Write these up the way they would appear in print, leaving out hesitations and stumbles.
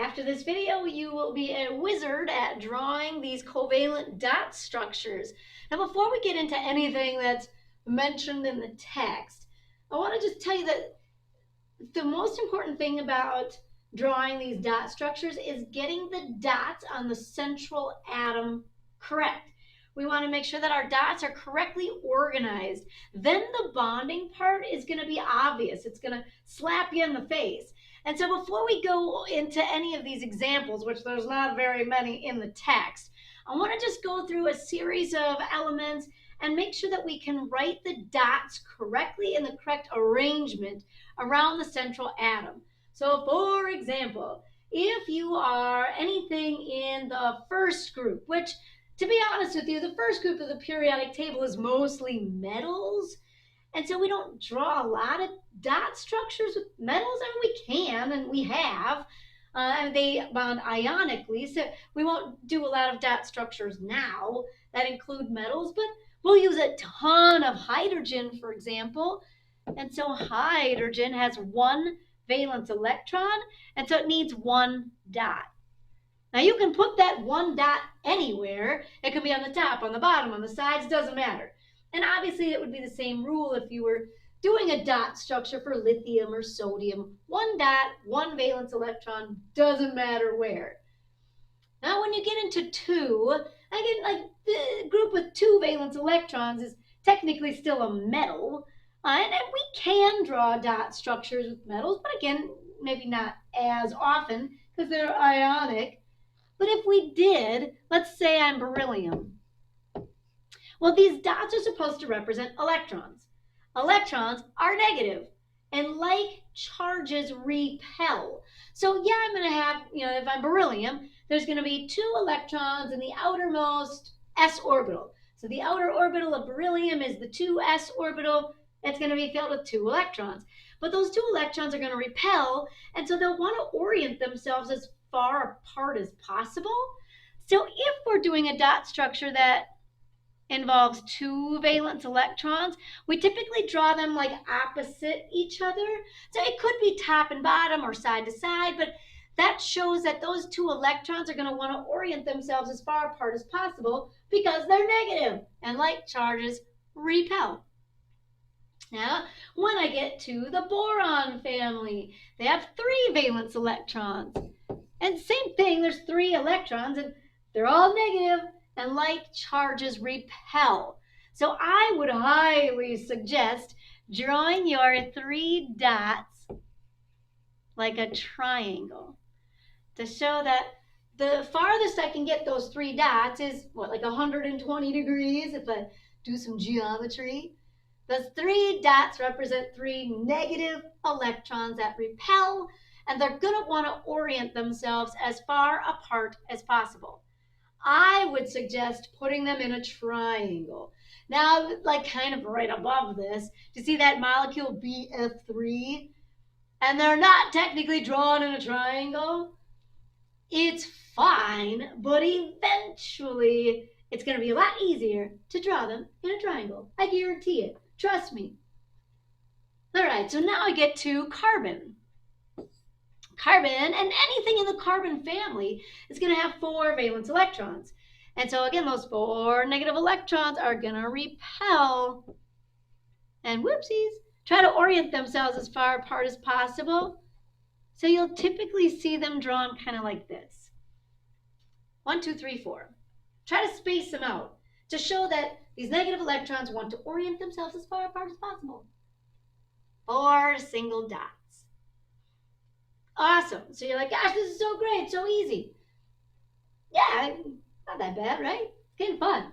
After this video, you will be a wizard at drawing these covalent dot structures. Now, before we get into anything that's mentioned in the text, I want to just tell you that the most important thing about drawing these dot structures is getting the dots on the central atom correct. We want to make sure that our dots are correctly organized. Then the bonding part is going to be obvious. It's going to slap you in the face. And so before we go into any of these examples, which there's not very many in the text, I want to just go through a series of elements and make sure that we can write the dots correctly in the correct arrangement around the central atom. So for example, if you are anything in the first group, which to be honest with you, the first group of the periodic table is mostly metals. And so we don't draw a lot of dot structures with metals. I mean, we can and we have. And they bond ionically, so we won't do a lot of dot structures now that include metals, but we'll use a ton of hydrogen, for example. And so hydrogen has one valence electron, and so it needs one dot. Now you can put that one dot anywhere. It can be on the top, on the bottom, on the sides, doesn't matter. And obviously it would be the same rule if you were doing a dot structure for lithium or sodium. One dot, one valence electron, doesn't matter where. Now when you get into two, again, like the group with two valence electrons is technically still a metal. And we can draw dot structures with metals, but again, maybe not as often because they're ionic. But if we did, let's say I'm beryllium. Well, these dots are supposed to represent electrons. Electrons are negative, and like charges repel. So yeah, I'm going to have, if I'm beryllium, there's going to be two electrons in the outermost s orbital. So the outer orbital of beryllium is the 2s orbital. It's going to be filled with two electrons. But those two electrons are going to repel, and so they'll want to orient themselves as far apart as possible. So if we're doing a dot structure that involves two valence electrons, we typically draw them like opposite each other. So it could be top and bottom or side to side, but that shows that those two electrons are going to want to orient themselves as far apart as possible because they're negative, and like charges repel. Now, when I get to the boron family, they have three valence electrons. And same thing, there's three electrons, and they're all negative, and like charges repel. So I would highly suggest drawing your three dots like a triangle to show that the farthest I can get those three dots is, like 120 degrees if I do some geometry. Those three dots represent three negative electrons that repel, and they're going to want to orient themselves as far apart as possible. I would suggest putting them in a triangle. Now, like kind of right above this, do you see that molecule BF3? And they're not technically drawn in a triangle. It's fine, but eventually it's going to be a lot easier to draw them in a triangle. I guarantee it. Trust me. All right, so now I get to carbon. Carbon, and anything in the carbon family, is going to have four valence electrons. And so again, those four negative electrons are going to repel and whoopsies, try to orient themselves as far apart as possible. So you'll typically see them drawn kind of like this. 1, 2, 3, 4. Try to space them out to show that these negative electrons want to orient themselves as far apart as possible. 4 single dots. Awesome. So you're like, gosh, this is so great, so easy. Yeah, not that bad, right? It's getting fun.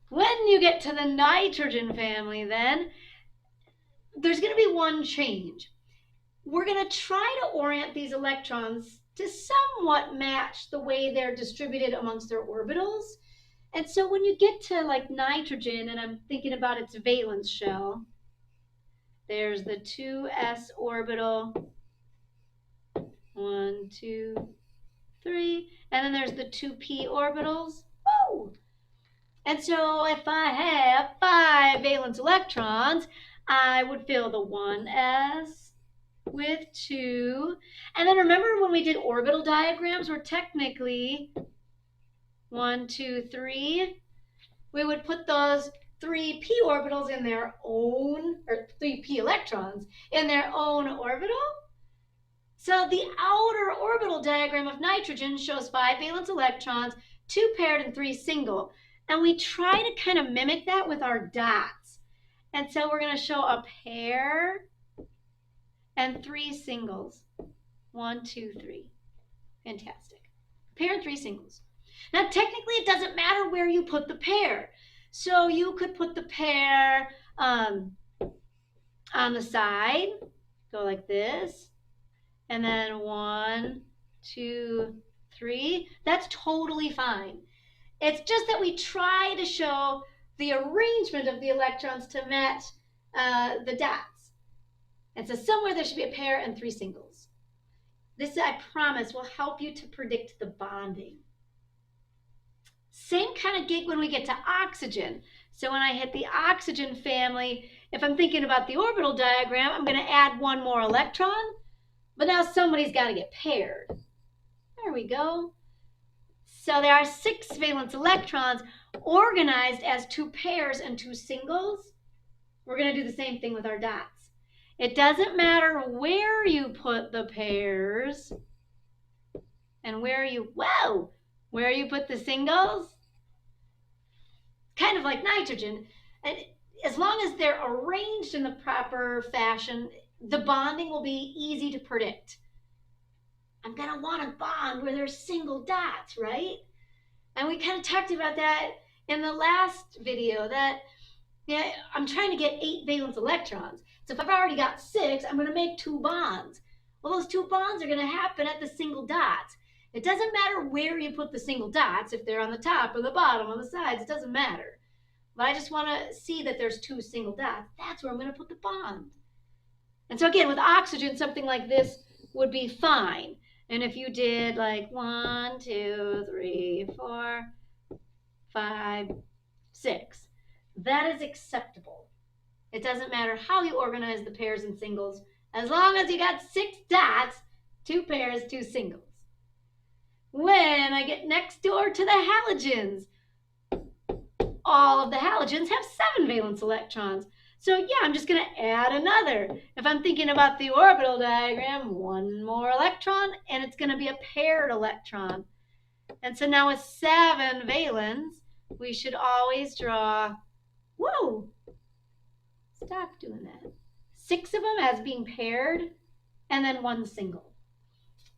When you get to the nitrogen family, then, there's going to be one change. We're going to try to orient these electrons to somewhat match the way they're distributed amongst their orbitals. And so when you get to like nitrogen, and I'm thinking about its valence shell, there's the 2s orbital, 1, 2, 3, and then there's the 2p orbitals. Woo! And so if I have 5 valence electrons, I would fill the 1s, with 2. And then remember when we did orbital diagrams, we're technically 1, 2, 3. We would put those 3p orbitals in their own, or 3p electrons in their own orbital. So the outer orbital diagram of nitrogen shows 5 valence electrons, 2 paired and 3 single. And we try to kind of mimic that with our dots. And so we're going to show a pair and 3 singles. 1, 2, 3. Fantastic. Pair and 3 singles. Now, technically, it doesn't matter where you put the pair. So you could put the pair on the side, go like this, and then 1, 2, 3. That's totally fine. It's just that we try to show the arrangement of the electrons to match the dots. And so somewhere there should be a pair and 3 singles. This, I promise, will help you to predict the bonding. Same kind of gig when we get to oxygen. So when I hit the oxygen family, if I'm thinking about the orbital diagram, I'm going to add 1 more electron. But now somebody's got to get paired. There we go. So there are 6 valence electrons organized as 2 pairs and 2 singles. We're going to do the same thing with our dots. It doesn't matter where you put the pairs and where you put the singles. Kind of like nitrogen. And as long as they're arranged in the proper fashion, the bonding will be easy to predict. I'm going to want to bond where there's single dots, right? And we kind of talked about that in the last video, that I'm trying to get 8 valence electrons. So if I've already got 6, I'm going to make 2 bonds. Well, those 2 bonds are going to happen at the single dots. It doesn't matter where you put the single dots, if they're on the top or the bottom, on the sides, it doesn't matter. But I just want to see that there's 2 single dots. That's where I'm going to put the bond. And so again, with oxygen, something like this would be fine. And if you did like 1, 2, 3, 4, 5, 6, that is acceptable. It doesn't matter how you organize the pairs and singles, as long as you got 6 dots, 2 pairs, 2 singles. When I get next door to the halogens, all of the halogens have 7 valence electrons. So yeah, I'm just going to add another. If I'm thinking about the orbital diagram, 1 more electron, and it's going to be a paired electron. And so now with 7 valence, we should always draw, stop doing that. 6 of them as being paired, and then 1 single.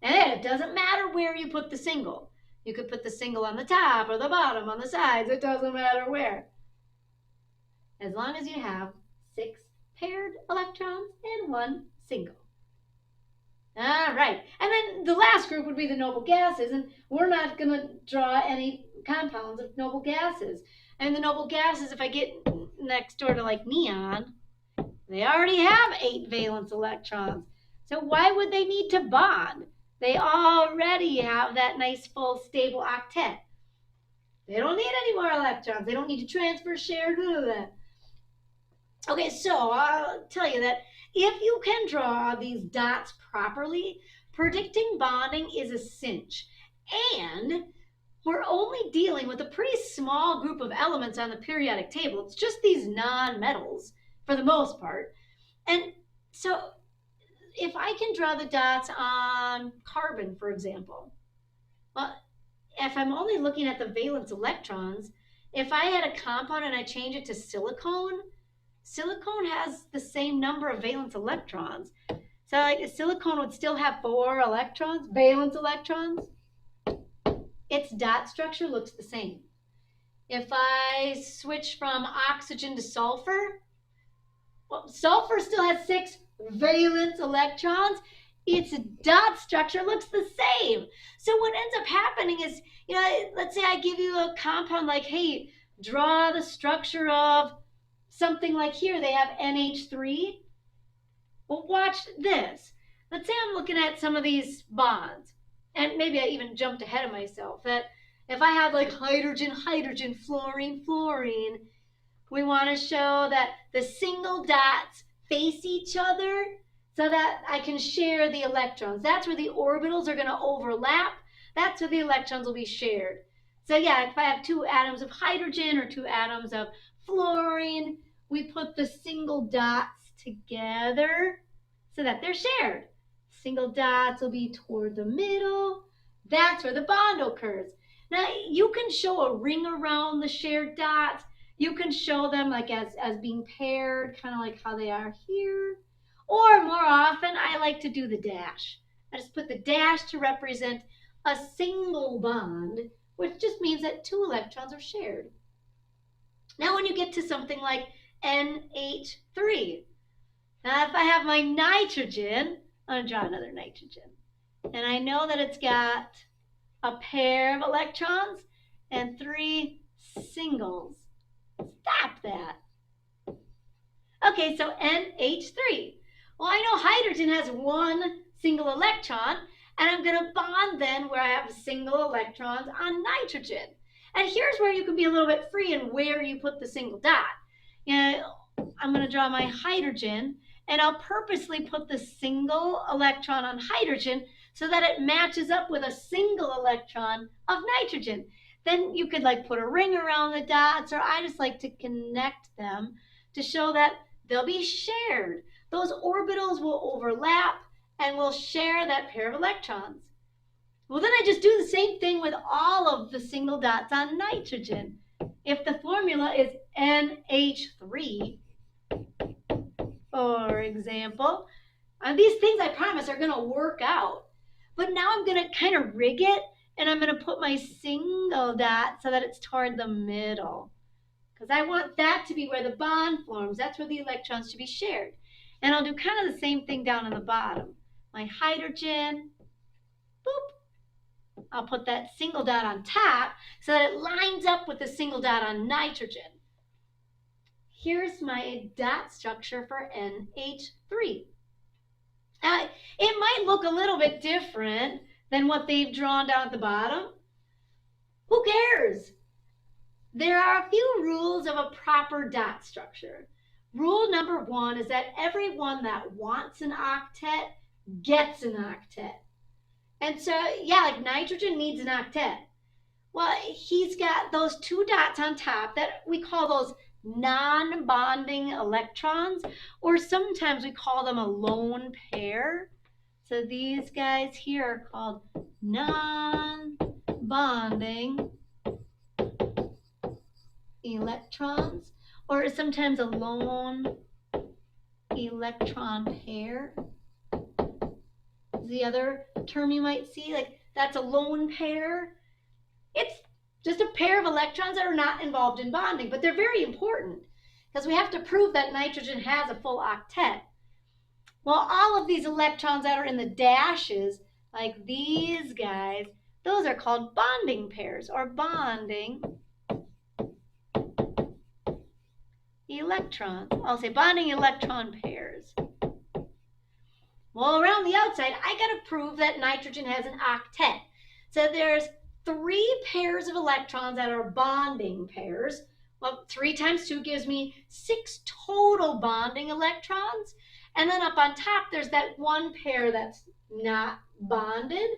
And it doesn't matter where you put the single. You could put the single on the top or the bottom, on the sides. It doesn't matter where. As long as you have 6 paired electrons and 1 single. All right. And then the last group would be the noble gases. And we're not going to draw any compounds of noble gases. And the noble gases, if I get next door to like neon, they already have 8 valence electrons. So why would they need to bond? They already have that nice full stable octet. They don't need any more electrons. They don't need to transfer, share, none of that. Okay, so I'll tell you that if you can draw these dots properly, predicting bonding is a cinch. And we're only dealing with a pretty small group of elements on the periodic table. It's just these non-metals for the most part. And so if I can draw the dots on carbon, for example, well, if I'm only looking at the valence electrons, if I had a compound and I change it to silicone, silicone has the same number of valence electrons. So like silicone would still have 4 electrons, valence electrons. Its dot structure looks the same. If I switch from oxygen to sulfur, well, sulfur still has 6 valence electrons. Its dot structure looks the same. So what ends up happening is, let's say I give you a compound like, hey, draw the structure of something like here. They have NH3. Well, watch this. Let's say I'm looking at some of these bonds. And maybe I even jumped ahead of myself. That if I have like hydrogen, hydrogen, fluorine, fluorine, we want to show that the single dots face each other so that I can share the electrons. That's where the orbitals are going to overlap. That's where the electrons will be shared. So yeah, if I have 2 atoms of hydrogen or 2 atoms of fluorine, we put the single dots together so that they're shared. Single dots will be toward the middle. That's where the bond occurs. Now, you can show a ring around the shared dots. You can show them like as being paired, kind of like how they are here. Or more often, I like to do the dash. I just put the dash to represent a single bond, which just means that 2 electrons are shared. Now, when you get to something like NH3, now if I have my nitrogen, I'm going to draw another nitrogen. And I know that it's got a pair of electrons and 3 singles. Stop that. Okay, so NH3. Well, I know hydrogen has 1 single electron, and I'm going to bond then where I have single electrons on nitrogen. And here's where you can be a little bit free in where you put the single dot. I'm going to draw my hydrogen, and I'll purposely put the single electron on hydrogen so that it matches up with a single electron of nitrogen. Then you could like put a ring around the dots, or I just like to connect them to show that they'll be shared. Those orbitals will overlap and will share that pair of electrons. Well, then I just do the same thing with all of the single dots on nitrogen. If the formula is NH3, for example, these things I promise are going to work out. But now I'm going to kind of rig it, and I'm going to put my single dot so that it's toward the middle. Because I want that to be where the bond forms. That's where the electrons should be shared. And I'll do kind of the same thing down in the bottom. My hydrogen, boop. I'll put that single dot on top so that it lines up with the single dot on nitrogen. Here's my dot structure for NH3. It might look a little bit different than what they've drawn down at the bottom. Who cares? There are a few rules of a proper dot structure. Rule number 1 is that everyone that wants an octet gets an octet. And so, yeah, like nitrogen needs an octet. Well, he's got those 2 dots on top that we call those non-bonding electrons, or sometimes we call them a lone pair. So these guys here are called non-bonding electrons, or sometimes a lone electron pair. The other term you might see, like that's a lone pair. It's just a pair of electrons that are not involved in bonding, but they're very important because we have to prove that nitrogen has a full octet. Well, all of these electrons that are in the dashes, like these guys, those are called bonding pairs or bonding electrons. I'll say bonding electron pairs. Well, around the outside, I got to prove that nitrogen has an octet. So there's 3 pairs of electrons that are bonding pairs. Well, 3 times 2 gives me 6 total bonding electrons. And then up on top, there's that 1 pair that's not bonded.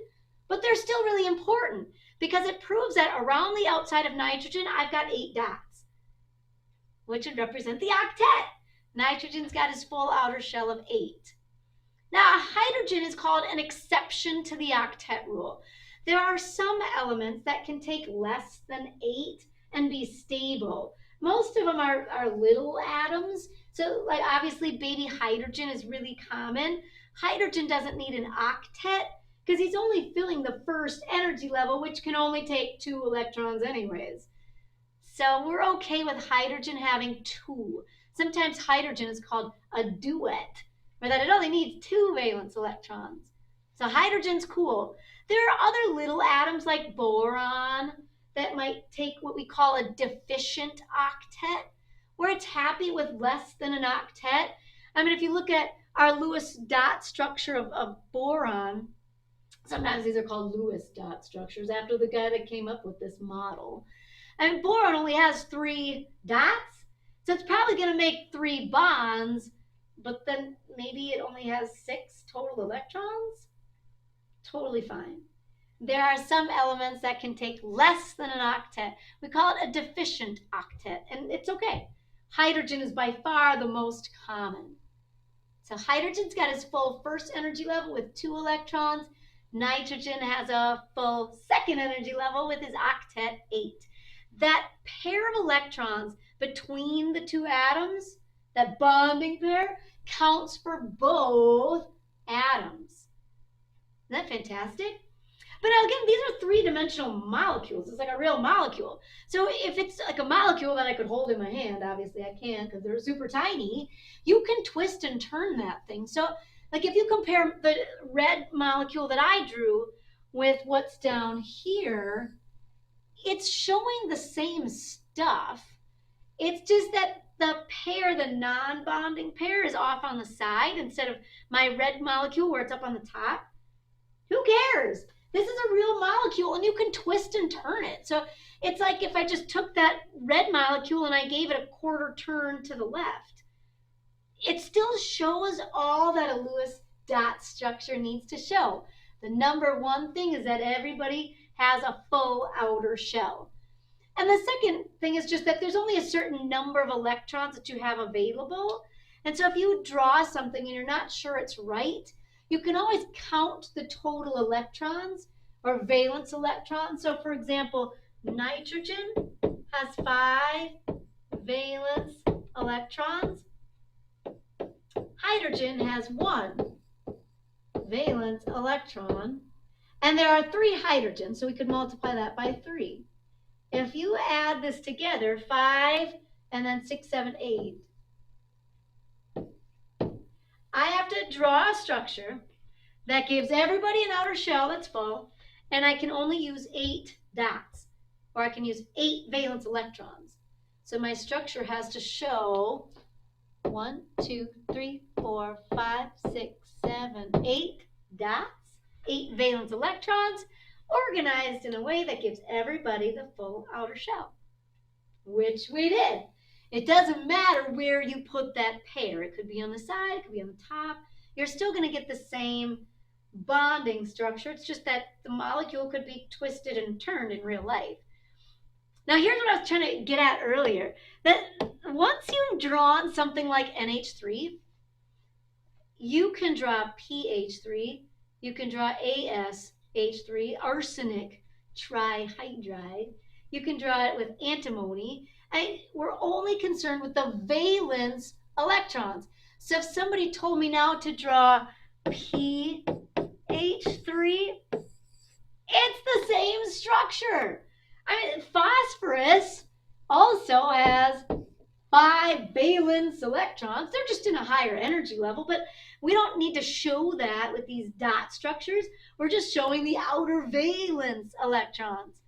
But they're still really important because it proves that around the outside of nitrogen, I've got 8 dots, which would represent the octet. Nitrogen's got his full outer shell of 8. Now, hydrogen is called an exception to the octet rule. There are some elements that can take less than 8 and be stable. Most of them are little atoms. So like obviously baby hydrogen is really common. Hydrogen doesn't need an octet because he's only filling the first energy level, which can only take 2 electrons anyways. So we're okay with hydrogen having 2. Sometimes hydrogen is called a duet, or that it only needs 2 valence electrons. So hydrogen's cool. There are other little atoms like boron that might take what we call a deficient octet, where it's happy with less than an octet. I mean, if you look at our Lewis dot structure of boron, sometimes these are called Lewis dot structures after the guy that came up with this model. And boron only has 3 dots, so it's probably going to make 3 bonds, but then maybe it only has 6 total electrons? Totally fine. There are some elements that can take less than an octet. We call it a deficient octet, and it's okay. Hydrogen is by far the most common. So hydrogen's got its full first energy level with 2 electrons. Nitrogen has a full second energy level with his octet 8. That pair of electrons between the 2 atoms, that bonding pair, counts for both atoms. Isn't that fantastic? But again, these are 3-dimensional molecules. It's like a real molecule. So if it's like a molecule that I could hold in my hand, obviously I can't because they're super tiny, you can twist and turn that thing. So like if you compare the red molecule that I drew with what's down here, it's showing the same stuff. It's just that the pair, the non-bonding pair, is off on the side instead of my red molecule where it's up on the top. Who cares? This is a real molecule and you can twist and turn it. So it's like if I just took that red molecule and I gave it a quarter turn to the left, it still shows all that a Lewis dot structure needs to show. The number one thing is that everybody has a full outer shell. And the second thing is just that there's only a certain number of electrons that you have available. And so if you draw something and you're not sure it's right, you can always count the total electrons or valence electrons. So for example, nitrogen has 5 valence electrons. Hydrogen has 1 valence electron. And there are 3 hydrogens, so we could multiply that by 3. If you add this together, 5 and then 6, 7, 8, I have to draw a structure that gives everybody an outer shell that's full, and I can only use 8 dots, or I can use 8 valence electrons. So my structure has to show 1, 2, 3, 4, 5, 6, 7, 8 dots, 8 valence electrons, organized in a way that gives everybody the full outer shell, which we did. It doesn't matter where you put that pair. It could be on the side, it could be on the top. You're still going to get the same bonding structure. It's just that the molecule could be twisted and turned in real life. Now here's what I was trying to get at earlier. That once you've drawn something like NH3, you can draw PH3, you can draw ASH3, arsenic trihydride. You can draw it with antimony. We're only concerned with the valence electrons. So if somebody told me now to draw PH3, it's the same structure. I mean, phosphorus also has 5 valence electrons. They're just in a higher energy level, but we don't need to show that with these dot structures. We're just showing the outer valence electrons.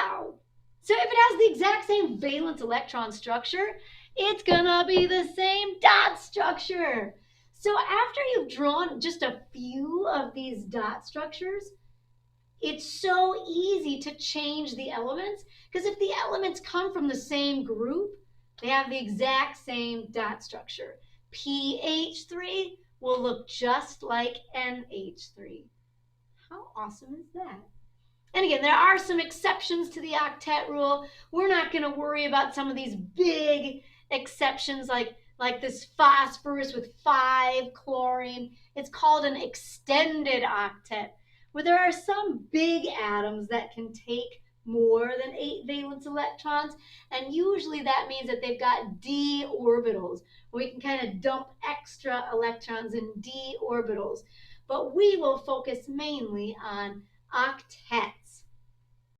Ow! So if it has the exact same valence electron structure, it's gonna be the same dot structure. So after you've drawn just a few of these dot structures, it's so easy to change the elements, because if the elements come from the same group, they have the exact same dot structure. PH3 will look just like NH3. How awesome is that? And again, there are some exceptions to the octet rule. We're not going to worry about some of these big exceptions like this phosphorus with 5 chlorine. It's called an extended octet, where there are some big atoms that can take more than 8 valence electrons, and usually that means that they've got d orbitals, where we can kind of dump extra electrons in d orbitals. But we will focus mainly on octets.